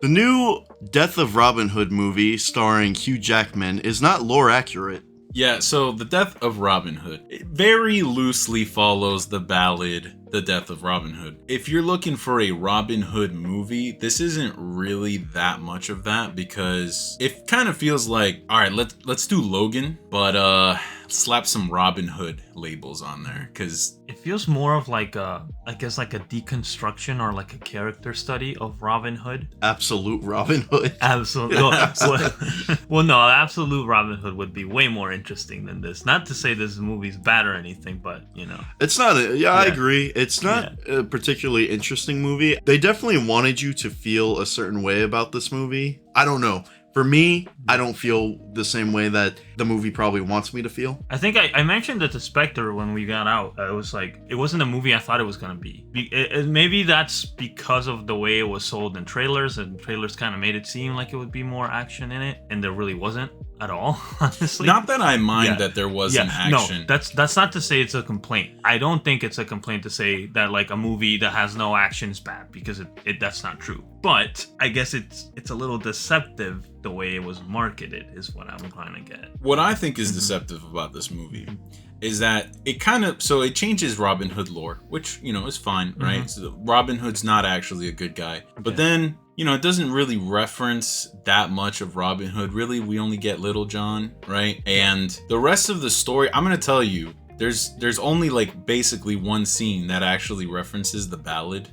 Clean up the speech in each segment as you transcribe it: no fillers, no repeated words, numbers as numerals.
The new Death of Robin Hood movie starring Hugh Jackman is not lore accurate. Yeah, so The Death of Robin Hood, it very loosely follows the ballad The Death of Robin Hood. If you're looking for a Robin Hood movie, this isn't really that much of that because it kind of feels like, all right, let's do Logan, but slap some Robin Hood labels on there because It feels more of like I guess like a deconstruction or like a character study of Robin Hood. Absolute Robin Hood. Absolutely. Well, no, Absolute Robin Hood would be way more interesting than this. Not to say this movie's bad or anything, but you know. It's not, I agree. It's not a particularly interesting movie. They definitely wanted you to feel a certain way about this movie. I don't know. For me, I don't feel the same way that the movie probably wants me to feel. I think I mentioned it to Spectre when we got out. It was like, it wasn't a movie I thought it was going to be. Maybe that's because of the way it was sold in trailers, and trailers kind of made it seem like it would be more action in it, and there really wasn't at all, honestly. Not that I mind that there wasn't action. No, that's not to say it's a complaint. I don't think it's a complaint to say that like a movie that has no action is bad, because that's not true. But I guess it's a little deceptive the way it was marketed is what I'm trying to get. What I think is deceptive about this movie is that it changes Robin Hood lore, which, you know, is fine, right? So Robin Hood's not actually a good guy. But then, you know, it doesn't really reference that much of Robin Hood. Really, we only get Little John, right? And the rest of the story, I'm going to tell you, there's only like basically one scene that actually references the ballad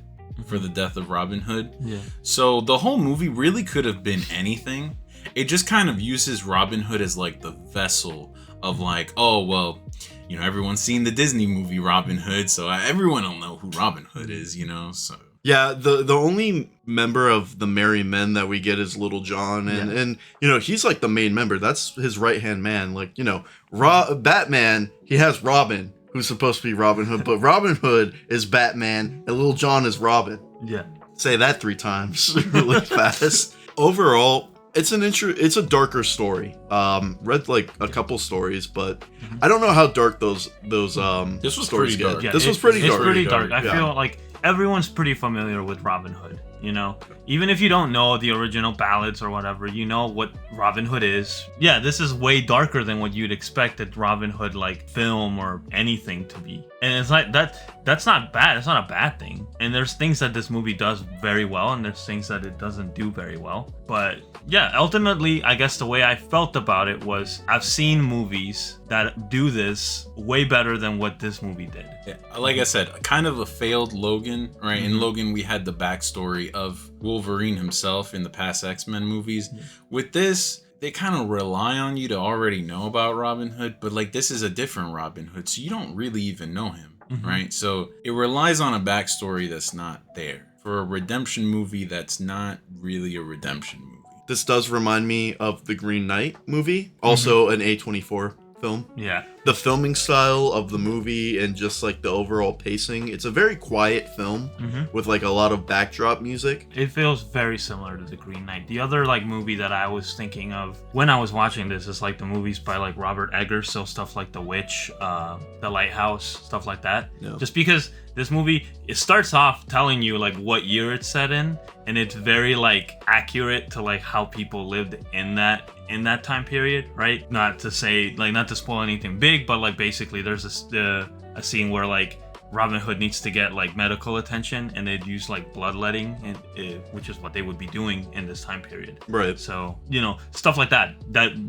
for The Death of Robin Hood. Yeah. So the whole movie really could have been anything. It just kind of uses Robin Hood as like the vessel of like, oh, well, you know, everyone's seen the Disney movie Robin Hood, so everyone will know who Robin Hood is, you know, so. Yeah, the only member of the Merry Men that we get is Little John, and you know, he's like the main member. That's his right-hand man. Like, you know, Batman, he has Robin, who's supposed to be Robin Hood, but Robin Hood is Batman, and Little John is Robin. Yeah. Say that 3 times really fast. Overall, it's a darker story. Read like a couple stories, but I don't know how dark those This was stories pretty get. dark. Yeah, This was pretty dark. It's pretty dark. I Yeah. feel like everyone's pretty familiar with Robin Hood, you know? Even if you don't know the original ballads or whatever, you know what Robin Hood is. Yeah, this is way darker than what you'd expect a Robin Hood like film or anything to be. And it's like that's not bad. It's not a bad thing. And there's things that this movie does very well, and there's things that it doesn't do very well. But yeah, ultimately, I guess the way I felt about it was I've seen movies that do this way better than what this movie did. Yeah, like I said, kind of a failed Logan, right? In Logan, we had the backstory of Wolverine himself in the past X-Men movies. With this, they kind of rely on you to already know about Robin Hood, but like this is a different Robin Hood, so you don't really even know him, right? So it relies on a backstory that's not there. For a redemption movie, that's not really a redemption movie. This does remind me of the Green Knight movie, also an A24 film. Yeah. The filming style of the movie and just like the overall pacing, it's a very quiet film with like a lot of backdrop music. It feels very similar to The Green Knight. The other like movie that I was thinking of when I was watching this is like the movies by like Robert Eggers, so stuff like The Witch, The Lighthouse, stuff like that. Yeah. Just because this movie, it starts off telling you like what year it's set in, and it's very like accurate to like how people lived in that time period, right? Not to say like, not to spoil anything big, but like basically there's a scene where like Robin Hood needs to get like medical attention, and they'd use like bloodletting, and which is what they would be doing in this time period. Right. So, you know, stuff like that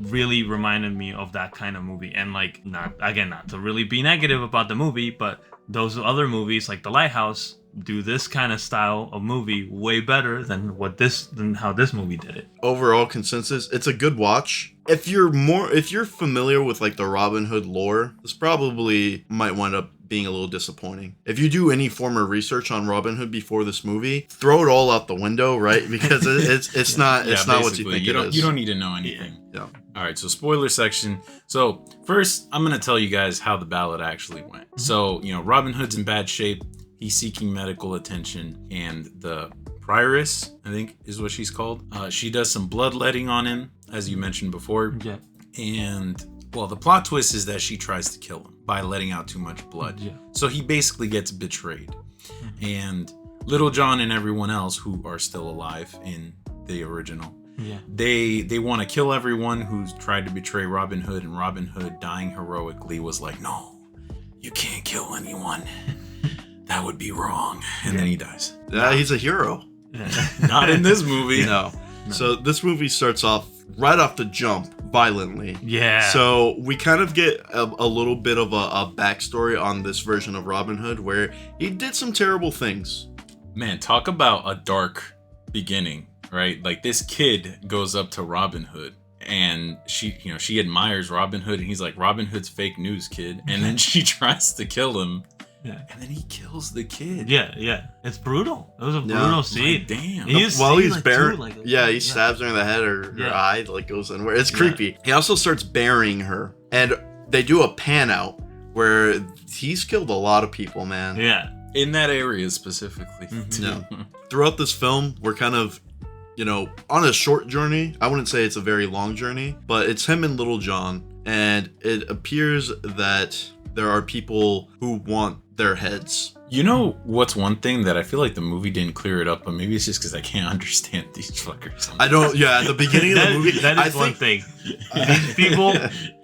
really reminded me of that kind of movie. And like, not to really be negative about the movie, but those other movies like The Lighthouse do this kind of style of movie way better than how this movie did it. Overall consensus, it's a good watch. If you're familiar with like the Robin Hood lore, this probably might wind up being a little disappointing. If you do any form of research on Robin Hood before this movie, throw it all out the window, right? Because it's not what you think it is. You don't need to know anything. Yeah. All right, so spoiler section. So first, I'm going to tell you guys how the ballad actually went. So, you know, Robin Hood's in bad shape. He's seeking medical attention, and the prioress, I think is what she's called, she does some bloodletting on him, as you mentioned before. Yeah. And, well, the plot twist is that she tries to kill him by letting out too much blood. Yeah. So he basically gets betrayed. And Little John and everyone else who are still alive in the original. Yeah. They want to kill everyone who's tried to betray Robin Hood, and Robin Hood, dying heroically, was like, no, you can't kill anyone. That would be wrong. And then he dies. He's a hero. Not in this movie. No. So this movie starts off right off the jump violently. Yeah. So we kind of get a little bit of a backstory on this version of Robin Hood where he did some terrible things. Man, talk about a dark beginning, right? Like, this kid goes up to Robin Hood and she admires Robin Hood, and he's like, Robin Hood's fake news, kid. And then she tries to kill him. Yeah. And then he kills the kid. Yeah. It's brutal. It was a brutal scene. Like, damn. While he's like, burying, like, he stabs her in the head, or her eye like goes in where it's Yeah. creepy. He also starts burying her, and they do a pan out where he's killed a lot of people, man. Yeah. In that area specifically. Yeah. Throughout this film, we're kind of, on a short journey. I wouldn't say it's a very long journey, but it's him and Little John, and it appears that there are people who want their heads. You know what's one thing that I feel like the movie didn't clear it up, but maybe it's just because I can't understand these fuckers. I don't. Yeah, at the beginning of the movie, that is one thing. These people,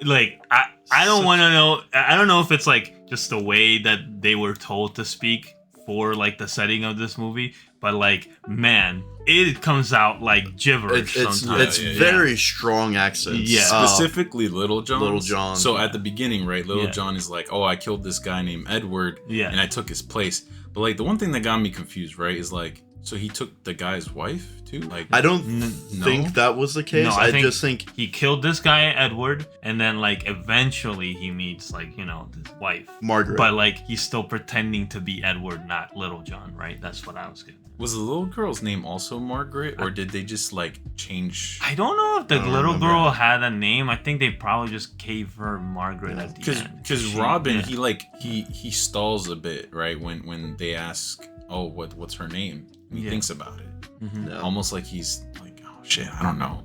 like, I don't want to know. I don't know if it's like just the way that they were told to speak for like the setting of this movie, but like, man, it comes out like gibberish sometimes. It's very strong accents. Yeah. Specifically Little John. Little John. So at the beginning, right, Little John is like, oh, I killed this guy named Edward, and I took his place. But like, the one thing that got me confused, right, is like, so he took the guy's wife too? Like, I don't think that was the case. No, I just think he killed this guy Edward, and then like eventually he meets like his wife Margaret. but like he's still pretending to be Edward, not Little John, right? That's what I was getting. Was the little girl's name also Margaret, or did they just like change? I don't know if the little remember. girl had a name. I think they probably just gave her Margaret at the end. Because Robin, he stalls a bit, right, when they ask, oh, what's her name? And he thinks about it. Mm-hmm. No. Almost like he's like, oh shit, I don't know.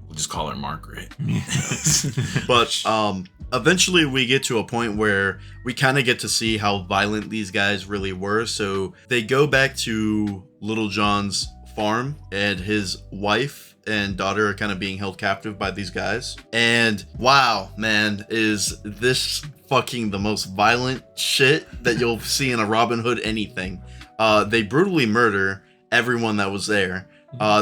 We'll just call her Margaret. But eventually we get to a point where we kind of get to see how violent these guys really were. So they go back to Little John's farm, and his wife and daughter are kind of being held captive by these guys. And wow, man, is this fucking the most violent shit that you'll see in a Robin Hood anything. They brutally murder everyone that was there.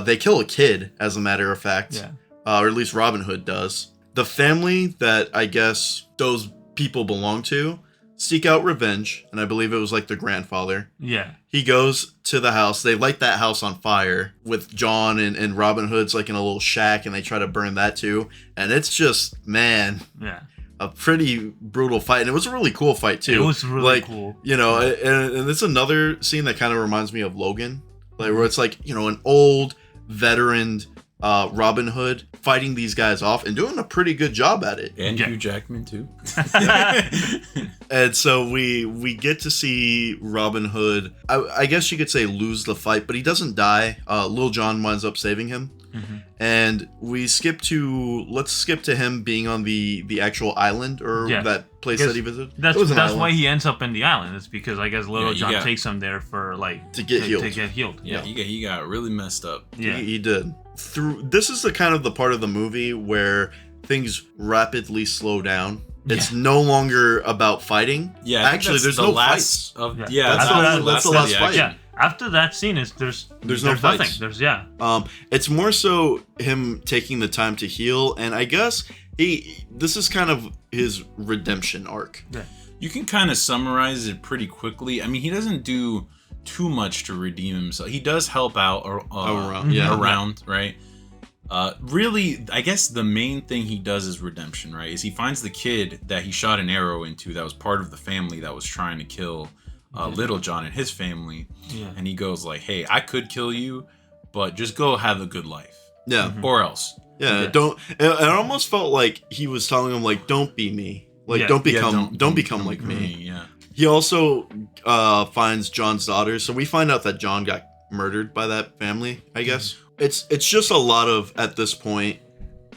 They kill a kid, as a matter of fact. Or at least Robin Hood does. The family that I guess those people belong to seek out revenge, and I believe it was like the grandfather. Yeah. He goes to the house. They light that house on fire with John and Robin Hood's like in a little shack, and they try to burn that too. And it's just, man, a pretty brutal fight. And it was a really cool fight too. It was really cool. And it's another scene that kind of reminds me of Logan, like where it's like, an old veteran Robin Hood fighting these guys off and doing a pretty good job at it. And Hugh Jackman too. And so we get to see Robin Hood, I guess you could say, lose the fight, but he doesn't die. Lil Jon winds up saving him. Mm-hmm. And let's skip to him being on the actual island, or that place that he visited. That's why he ends up in the island. It's because I guess Little John takes him there for like to get healed. Yeah, he got really messed up. Yeah, he did. This is the kind of the part of the movie where things rapidly slow down. It's no longer about fighting. Yeah, actually, there's no fights. That's the last fight. Yeah. After that scene, there's no fights. Nothing. It's more so him taking the time to heal, and I guess this is kind of his redemption arc. Yeah. You can kind of summarize it pretty quickly. I mean, he doesn't do too much to redeem himself. He does help out around, right? Really, I guess the main thing he does is redemption, right? Is he finds the kid that he shot an arrow into that was part of the family that was trying to kill Little John and his family. Yeah. And he goes like, hey, I could kill you, but just go have a good life. Yeah. Mm-hmm. Or else. Yeah, don't. It almost felt like he was telling him, like, don't be me. Like, don't become like me. Yeah. He also finds John's daughter. So we find out that John got murdered by that family, I guess. It's just a lot of, at this point,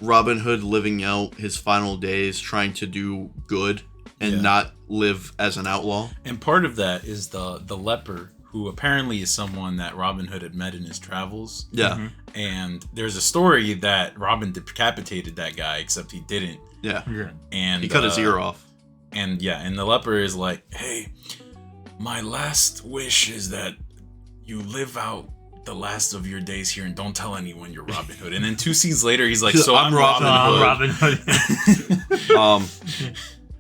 Robin Hood living out his final days, trying to do good and not live as an outlaw. And part of that is the leper who apparently is someone that Robin Hood had met in his travels. Yeah. Mhm. And there's a story that Robin decapitated that guy, except he didn't. Yeah. Yeah. And He cut his ear off. And yeah, and the leper is like, hey, my last wish is that you live out the last of your days here and don't tell anyone you're Robin Hood. And then 2 scenes later, he's like, so I'm Robin Hood. Robin Hood.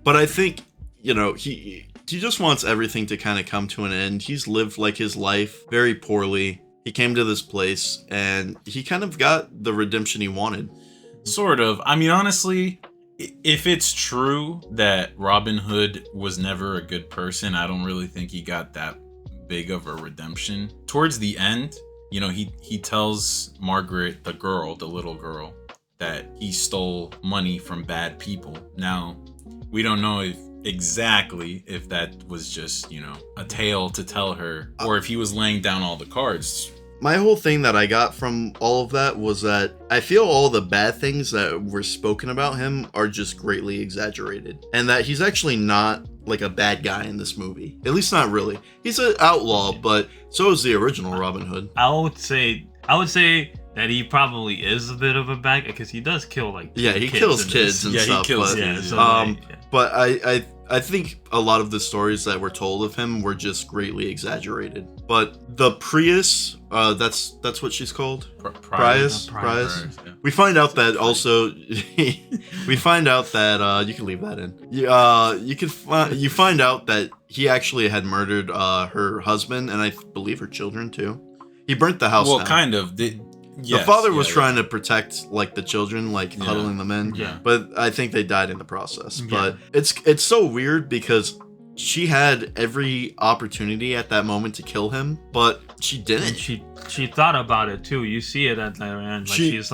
But I think, he just wants everything to kind of come to an end. He's lived like his life very poorly. He came to this place and he kind of got the redemption he wanted. Sort of. I mean, honestly, if it's true that Robin Hood was never a good person, I don't really think he got that big of a redemption. Towards the end, he tells Margaret, the little girl, that he stole money from bad people. Now, we don't know exactly if that was just, a tale to tell her, or if he was laying down all the cards. My whole thing that I got from all of that was that I feel all the bad things that were spoken about him are just greatly exaggerated. And that he's actually not like a bad guy in this movie. At least not really. He's an outlaw, but so is the original Robin Hood. I would say that he probably is a bit of a bad guy because he does kill he kills kids and stuff. He kills but, kids. But I think a lot of the stories that were told of him were just greatly exaggerated. But the Prius, that's what she's called. Prius. Yeah. We find out that also. We find out that you can leave that in. You find out that he actually had murdered her husband and I believe her children too. He burnt the house down. Well, kind of. The father was trying to protect the children, huddling them in. Yeah. But I think they died in the process. Yeah. But it's so weird because she had every opportunity at that moment to kill him, but she didn't. And she thought about it too. You see it at the end. She's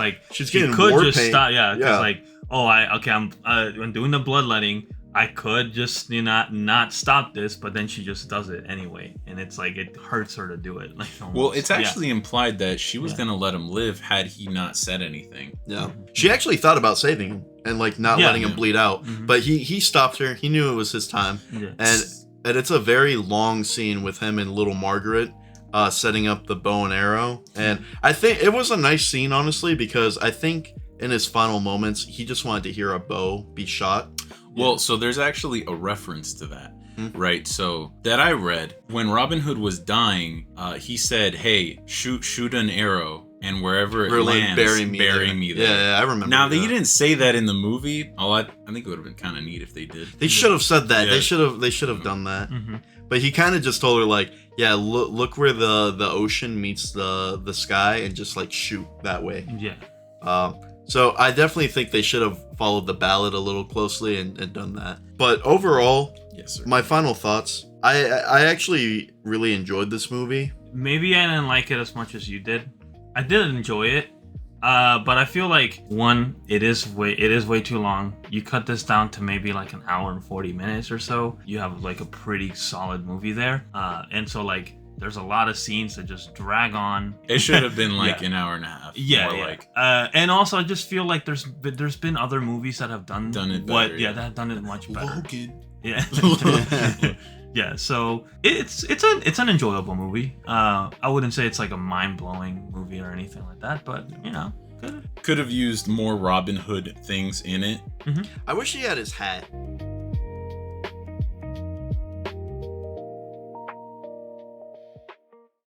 getting could war just paint. stop. Yeah, because Yeah. I'm doing the bloodletting. I could just not stop this, but then she just does it anyway, and it's like it hurts her to do it. Well, it's actually implied that she was gonna let him live had he not said anything. Yeah. She actually thought about saving him and not letting him bleed out, but he stopped her. He knew it was his time, Yeah. and it's a very long scene with him and little Margaret setting up the bow and arrow, and I think it was a nice scene, honestly, because I think in his final moments he just wanted to hear a bow be shot. Well, so there's actually a reference to that, Hmm. right? So that I read, when Robin Hood was dying, he said, "Hey, shoot an arrow, and wherever it lands, bury me there." Yeah, I remember. Now that. they didn't say that in the movie. I think it would have been kind of neat if they did. They should have said that. Yeah. They should have done that. Mm-hmm. But he kind of just told her look where the ocean meets the sky, and just shoot that way. Yeah. So I definitely think they should have followed the ballad a little closely and done that. But overall, Yes, sir. my final thoughts. I actually really enjoyed this movie. Maybe I didn't like it as much as you did. I did enjoy it, but I feel like one, it is way too long. You cut this down to maybe an hour and 40 minutes or so. You have a pretty solid movie there, and so there's a lot of scenes that just drag on. It should have been Yeah. an hour and a half. And also I just feel like there's been other movies that have done it what better, that have done it much better. Logan. Yeah. Yeah, so it's an enjoyable movie. I wouldn't say it's a mind-blowing movie or anything like that, but good. Could have used more Robin Hood things in it. I wish he had his hat.